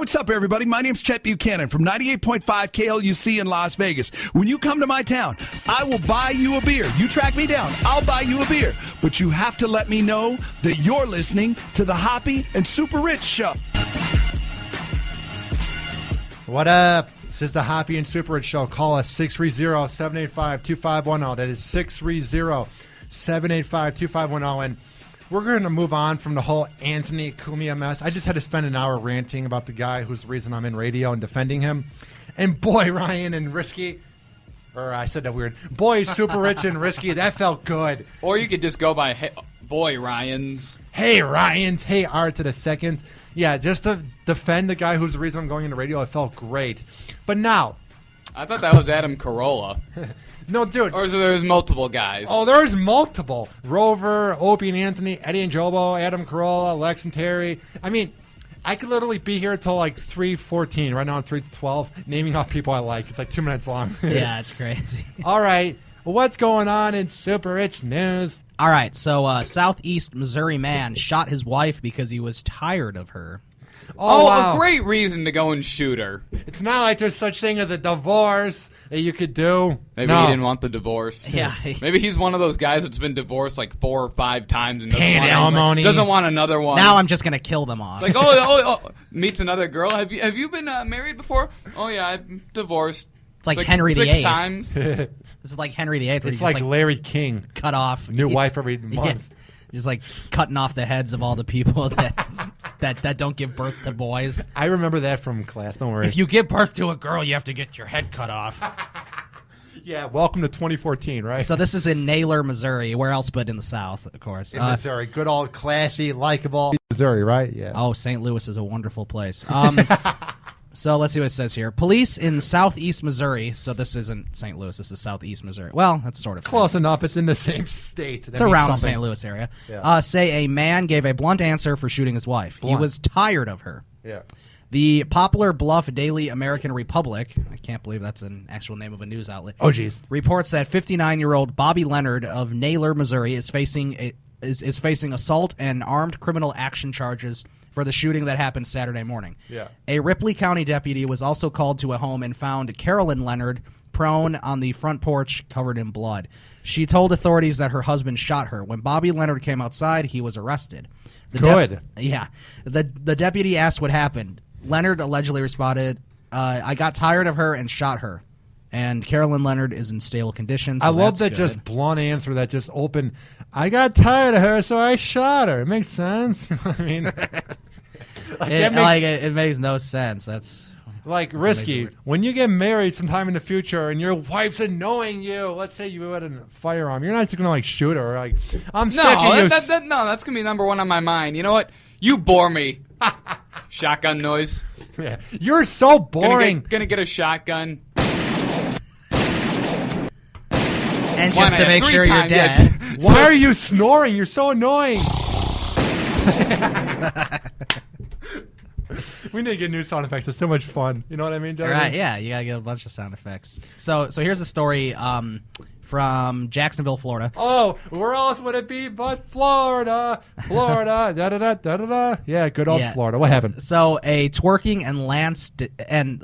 what's up, everybody? My name's Chet Buchanan from 98.5 KLUC in Las Vegas. When you come to my town, I will buy you a beer. You track me down, I'll buy you a beer. But you have to let me know that you're listening to the Hoppe and Super Rich Show. What up? This is the Hoppe and Super Rich Show. Call us 630-785-2510. That is 630-785-2510. And we're going to move on from the whole Anthony Cumia mess. I just had to spend an hour ranting about the guy who's the reason I'm in radio and defending him. And boy, Ryan and Risky, or I said that weird. Boy, Super Rich and Risky, that felt good. Or you could just go by Boy Ryans. Hey, Ryans. Hey, R to the seconds. Yeah, just to defend the guy who's the reason I'm going into radio, it felt great. But now. I thought that was Adam Carolla. No, dude. Or is there's multiple guys? Oh, there's multiple. Rover, Opie and Anthony, Eddie and Jobo, Adam Carolla, Lex and Terry. I mean, I could literally be here until like 3:14. Right now I'm 3:12, naming off people I like. It's like 2 minutes long. Yeah, it's crazy. All right. What's going on in Super Rich News? All right, so Southeast Missouri man shot his wife because he was tired of her. Oh, wow. A great reason to go and shoot her. It's not like there's such thing as a divorce that you could do. Maybe he didn't want the divorce. Yeah. Maybe he's one of those guys that's been divorced like 4 or 5 times and doesn't want another one. Now I'm just going to kill them all. It's like, meets another girl. Have you been married before? Oh, yeah, I'm divorced. It's like Henry VIII. 6 times. This is like Henry VIII. It's like Larry King. Cut off. New wife every month. Yeah, just like cutting off the heads of all the people that don't give birth to boys. I remember that from class. Don't worry. If you give birth to a girl, you have to get your head cut off. Yeah, welcome to 2014, right? So this is in Naylor, Missouri. Where else but in the South, of course. In Missouri. Good old classy, likable Missouri, right? Yeah. Oh, St. Louis is a wonderful place. So let's see what it says here. Police in southeast Missouri. So this isn't St. Louis. This is southeast Missouri. Well, that's sort of close enough. It's in the same state. It's around the St. Louis area. Yeah. Say a man gave a blunt answer for shooting his wife. Blunt. He was tired of her. Yeah. The Poplar Bluff Daily American Republic, I can't believe that's an actual name of a news outlet. Oh, geez. Reports that 59-year-old Bobby Leonard of Naylor, Missouri, is facing assault and armed criminal action charges for the shooting that happened Saturday morning. Yeah. A Ripley County deputy was also called to a home and found Carolyn Leonard prone on the front porch covered in blood. She told authorities that her husband shot her. When Bobby Leonard came outside, he was arrested. Good. The deputy asked what happened. Leonard allegedly responded, I got tired of her and shot her. And Carolyn Leonard is in stable condition. So I love that good. just blunt answer that just opened. I got tired of her, so I shot her. It makes sense. I mean, it makes no sense. That's like Risky. When you get married sometime in the future and your wife's annoying you, let's say you had a firearm, you're not just gonna like shoot her. Like I'm sick of you. No, that's gonna be number one on my mind. You know what? You bore me. Shotgun noise. Yeah, you're so boring. Gonna get a shotgun. And just to make sure you're dead. Why are you snoring? You're so annoying. We need to get new sound effects. It's so much fun. You know what I mean, Jeremy? Right, yeah. You got to get a bunch of sound effects. So here's a story from Jacksonville, Florida. Oh, where else would it be but Florida? Florida. Da-da-da-da-da-da. Yeah, good old Florida. What happened? So a twerking and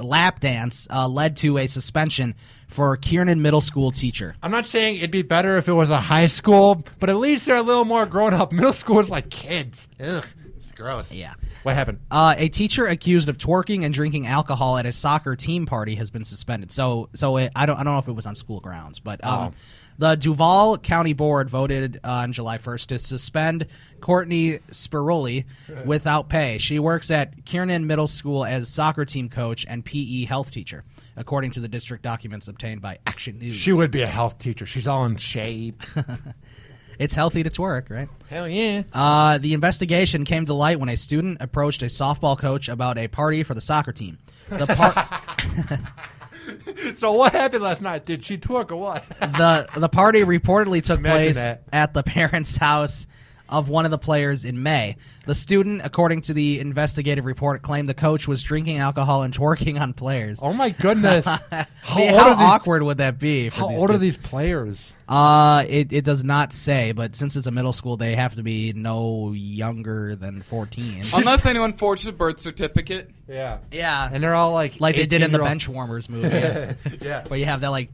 lap dance led to a suspension for Kiernan Middle School teacher. I'm not saying it'd be better if it was a high school, but at least they're a little more grown up. Middle school is like kids. Ugh, it's gross. Yeah. What happened? A teacher accused of twerking and drinking alcohol at a soccer team party has been suspended. I don't know if it was on school grounds, but the Duval County Board voted on July 1st to suspend Courtney Spirulli without pay. She works at Kiernan Middle School as soccer team coach and PE health teacher, according to the district documents obtained by Action News. She would be a health teacher. She's all in shape. It's healthy to twerk, right? Hell yeah. The investigation came to light when a student approached a softball coach about a party for the soccer team. So what happened last night? Did she twerk or what? The party reportedly took Imagine place that. at the parents' house of one of the players in May. The student, according to the investigative report, claimed the coach was drinking alcohol and twerking on players. Oh my goodness! How awkward would that be? How old are these players? It does not say, but since it's a middle school, they have to be no younger than 14. Unless anyone forged a birth certificate. Yeah. Yeah. And they're all like they did in the 18-year-old. Benchwarmers movie. Yeah. Where you have that like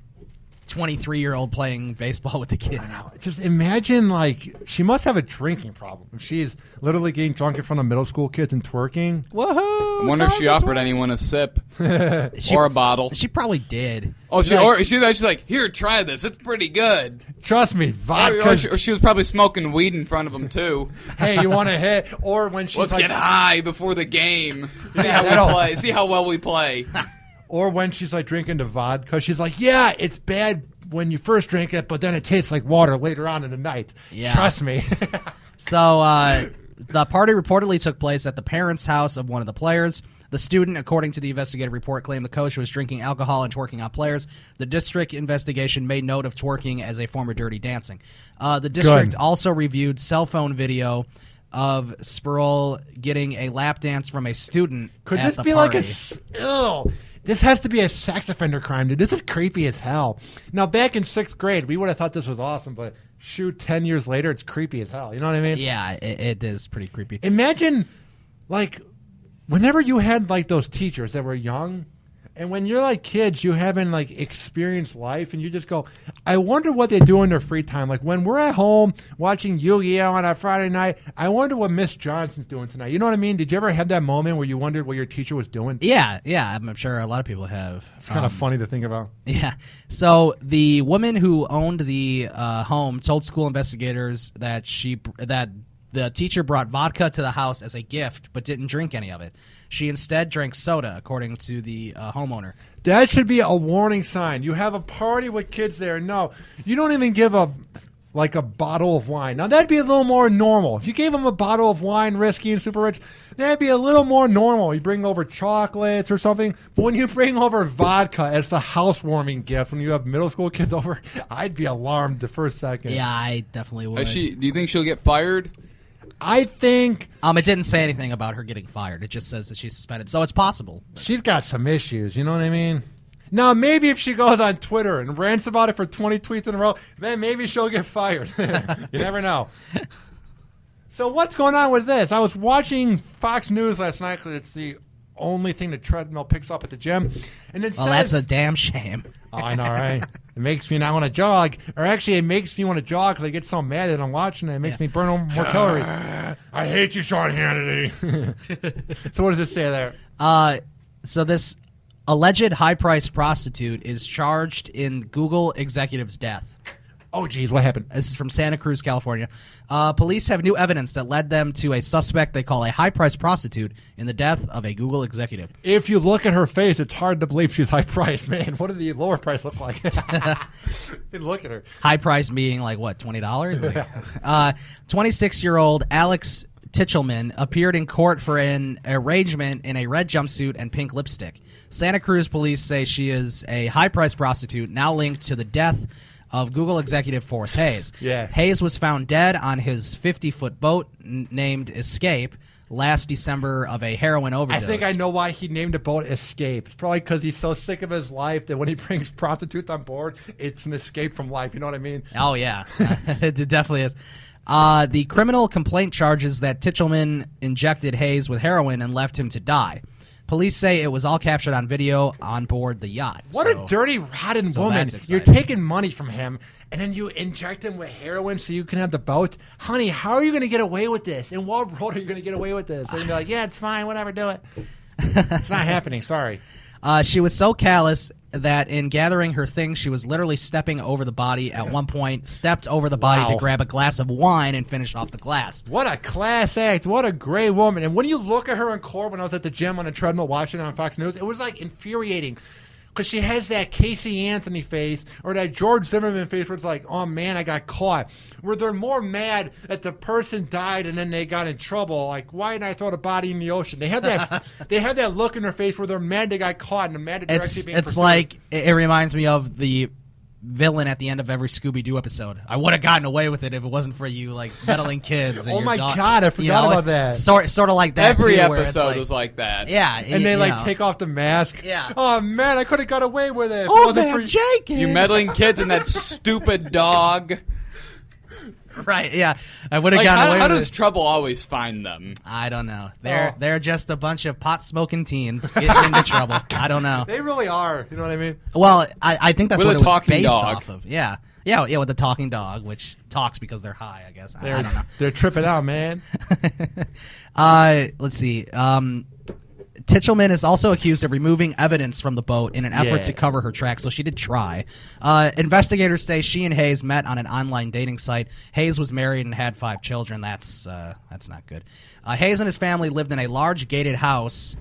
23-year-old playing baseball with the kids. Just imagine, like, she must have a drinking problem. If she's literally getting drunk in front of middle school kids and twerking. Woohoo! I wonder if she offered anyone a sip or a bottle. She probably did. Oh, she's like, here, try this. It's pretty good. Trust me, vodka. Or she was probably smoking weed in front of them too. Hey, you want to hit? Or when she's Let's like, get high before the game. See Yeah, how that'll- we play. See how well we play. or when she's like drinking the vodka, she's like, yeah, it's bad when you first drink it, but then it tastes like water later on in the night. Yeah. Trust me. So the party reportedly took place at the parents' house of one of the players. The student, according to the investigative report, claimed the coach was drinking alcohol and twerking on players. The district investigation made note of twerking as a form of dirty dancing. The district also reviewed cell phone video of Sproul getting a lap dance from a student. Could at this the be party. like this has to be a sex offender crime, dude. This is creepy as hell. Now, back in 6th grade, we would have thought this was awesome, but shoot, 10 years later, it's creepy as hell. You know what I mean? Yeah, it is pretty creepy. Imagine, like, whenever you had, like, those teachers that were young, and when you're, like, kids, you haven't, like, experienced life, and you just go, I wonder what they do in their free time. Like, when we're at home watching Yu-Gi-Oh! On a Friday night, I wonder what Miss Johnson's doing tonight. You know what I mean? Did you ever have that moment where you wondered what your teacher was doing? Yeah, I'm sure a lot of people have. It's kind of funny to think about. Yeah. So the woman who owned the home told school investigators that the teacher brought vodka to the house as a gift, but didn't drink any of it. She instead drank soda, according to the homeowner. That should be a warning sign. You have a party with kids there. No, you don't even give a bottle of wine. Now, that'd be a little more normal. If you gave them a bottle of wine, Risky and Super Rich, that'd be a little more normal. You bring over chocolates or something. But when you bring over vodka as the housewarming gift, when you have middle school kids over, I'd be alarmed the first second. Yeah, I definitely would. Do you think she'll get fired? I think it didn't say anything about her getting fired. It just says that she's suspended. So it's possible. she's got some issues. You know what I mean? Now, maybe if she goes on Twitter and rants about it for 20 tweets in a row, then maybe she'll get fired. You never know. So what's going on with this? I was watching Fox News last night because it's the only thing the treadmill picks up at the gym. And it Well, says, that's a damn shame. Oh, I know, right? It makes me not want to jog. Or actually, it makes me want to jog because I get so mad that I'm watching it. It makes me burn more calories. I hate you, Sean Hannity. So what does this say there? So this alleged high-priced prostitute is charged in Google executive's death. Oh, geez, what happened? This is from Santa Cruz, California. Police have new evidence that led them to a suspect they call a high-priced prostitute in the death of a Google executive. If you look at her face, it's hard to believe she's high priced, man. What did the lower price look like? Look at her. High price being like, what, $20? 26-year-old Alex Tichelman appeared in court for an arrangement in a red jumpsuit and pink lipstick. Santa Cruz police say she is a high-priced prostitute now linked to the death of Google executive Forrest Hayes. Yeah. Hayes was found dead on his 50-foot boat named Escape last December of a heroin overdose. I think I know why he named the boat Escape. It's probably because he's so sick of his life that when he brings prostitutes on board, it's an escape from life. You know what I mean? Oh, yeah. It definitely is. The criminal complaint charges that Tichelman injected Hayes with heroin and left him to die. Police say it was all captured on video on board the yacht. What a dirty, rotten woman. that's You're exciting. taking money from him, and then you inject him with heroin so you can have the boat. Honey, how are you going to get away with this? In what world are you going to get away with this? They're going to be like, yeah, it's fine, whatever, do it. It's not happening, sorry. She was so callous that in gathering her things, she was literally stepping over the body at one point, stepped over the body to grab a glass of wine and finish off the glass. What a class act. What a great woman. And when you look at her in court when I was at the gym on a treadmill watching it on Fox News, it was like infuriating. Because she has that Casey Anthony face or that George Zimmerman face where it's like, oh man, I got caught. Where they're more mad that the person died and then they got in trouble. Like, why didn't I throw the body in the ocean? They have that they have that look in their face where they're mad they got caught and they're mad that they're actually being It's pursued. like, it reminds me of the villain at the end of every Scooby-Doo episode. I would have gotten away with it if it wasn't for you, like, meddling kids. And Oh your my dog. God, I forgot about that. Sort of like that. Every too, where it's episode was like that. Yeah, And they take off the mask. Yeah. Oh man, I could have got away with it. If it Oh wasn't man, for- Jenkins. You meddling kids and that stupid dog. Right? Yeah, I would have Like, gotten away how with does it. trouble always find them? I don't know. Oh. They're just a bunch of pot smoking teens getting into trouble. I don't know. They really are. You know what I mean? Well, I think that's With what a it was talking based dog. off of. Yeah, with the talking dog, which talks because they're high. I guess. I don't know. They're tripping out, man. Let's see. Tichelman is also accused of removing evidence from the boat in an effort Yeah. to cover her tracks, so she did try. Investigators say she and Hayes met on an online dating site. Hayes was married and had 5 children. That's not good. Hayes and his family lived in a large gated house.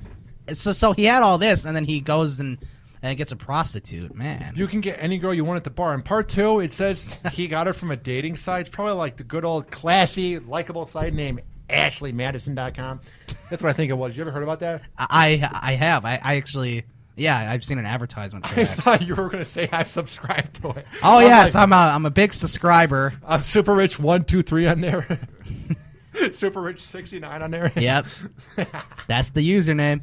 So he had all this, and then he goes and gets a prostitute. Man. You can get any girl you want at the bar. In part 2, it says he got her from a dating site. It's probably like the good old classy, likable site named AshleyMadison.com. That's what I think it was. You ever heard about that? I have. I actually, I've seen an advertisement for I that. thought you were going to say I've subscribed to it. Oh I'm yes, like, I'm a big subscriber. I'm Super Rich 123 on there. Super Rich 69 on there. Yep, that's the username.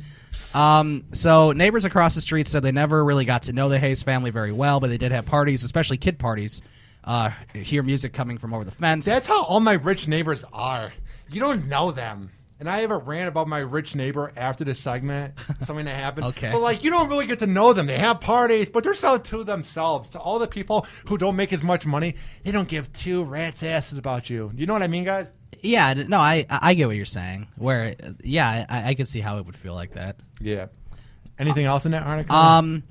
So neighbors across the street said they never really got to know the Hayes family very well, but they did have parties, especially kid parties. Hear music coming from over the fence. That's how all my rich neighbors are. You don't know them. And I have a rant about my rich neighbor after this segment, something that happened. Okay. But, like, you don't really get to know them. They have parties, but they're so to themselves. To all the people who don't make as much money, they don't give 2 rats' asses about you. You know what I mean, guys? Yeah, no, I get what you're saying. Where, I could see how it would feel like that. Yeah. Anything else in that article?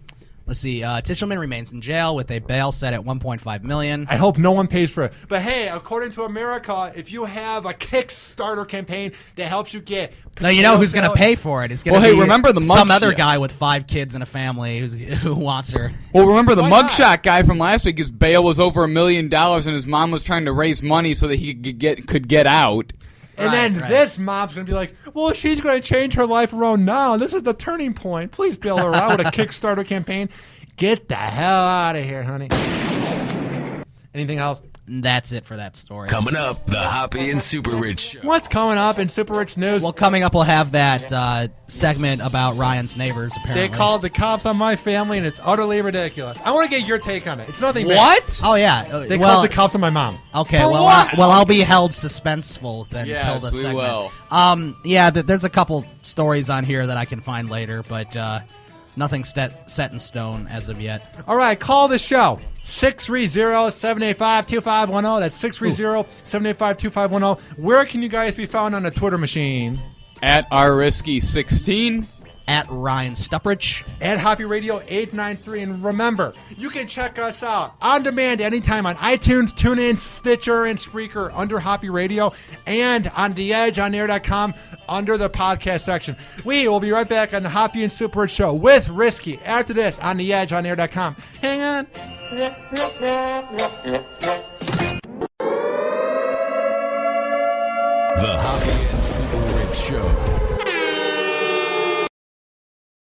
Let's see. Tichelman remains in jail with a bail set at $1.5 million. I hope no one pays for it. But hey, according to America, if you have a Kickstarter campaign that helps you get... No, you know who's going to pay for it? It's going to Well, hey, be remember the some mug other shot. guy with 5 kids and a family who wants her. Well, remember the Why not? mugshot guy from last week? His bail was over $1 million, and his mom was trying to raise money so that he could get out. And Right, then right. this mom's going to be like, well, she's going to change her life around now. This is the turning point. Please bail her out with a Kickstarter campaign. Get the hell out of here, honey. Anything else? That's it for that story. Coming up, the Hoppe and Super Rich Show. What's coming up in Super Rich News? Well, coming up, we'll have that segment about Ryan's neighbors, apparently. They called the cops on my family, and it's utterly ridiculous. I want to get your take on it. It's nothing bad. What? Oh, yeah. They well, called the cops on my mom. okay, For well, what? I'll be held suspenseful then until Yes, the we segment. will. There's a couple stories on here that I can find later, but nothing set in stone as of yet. All right, call the show. 630-785-2510. That's 630-785-2510. Where can you guys be found on the Twitter machine? At RRisky16. At Ryan SuperRICH. At Hoppe Radio 893. And remember, you can check us out on demand anytime on iTunes, TuneIn, Stitcher, and Spreaker under Hoppe Radio, and on theedgeonair.com under the podcast section. We will be right back on the Hoppe and Super Rich Show with Risky after this on theedgeonair.com. Hang on. The Hoppe and Super Rich Show.